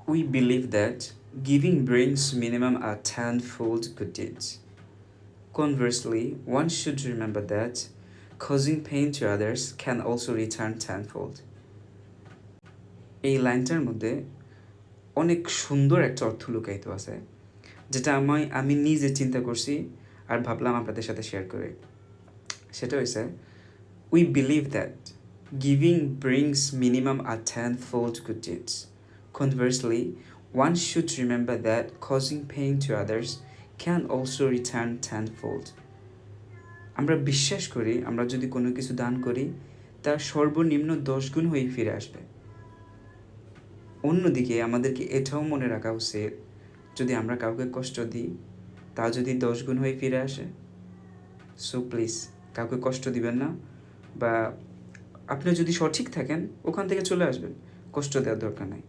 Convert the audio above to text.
We believe that giving brings minimum a tenfold good deeds. Conversely, one should remember that causing pain to others can also return tenfold. এই লাইনটার মধ্যে অনেক সুন্দর একটা অর্থ লুকায়িত আছে, যেটা আমি নিজে চিন্তা করছি আর ভাবলাম আপনাদের সাথে শেয়ার করে। সেটা হয়েছে, we believe that giving brings minimum a tenfold good deeds. Conversely, one should remember that causing pain to others can also return tenfold. আমরা বিশ্বাস করি আমরা যদি কোনো কিছু দান করি তার সর্বনিম্ন 10 গুণ হয়ে ফিরে আসবে। অন্যদিকে আমাদেরকে এটাও মনে রাখা উচিত, যদি আমরা কাউকে কষ্ট দিই তা যদি 10 গুণ হয়ে ফিরে আসে। সো প্লিজ কাউকে কষ্ট দিবেন না, বা আপনি যদি সঠিক থাকেন ওখান থেকে চলে আসবেন, কষ্ট দেওয়ার দরকার নাই।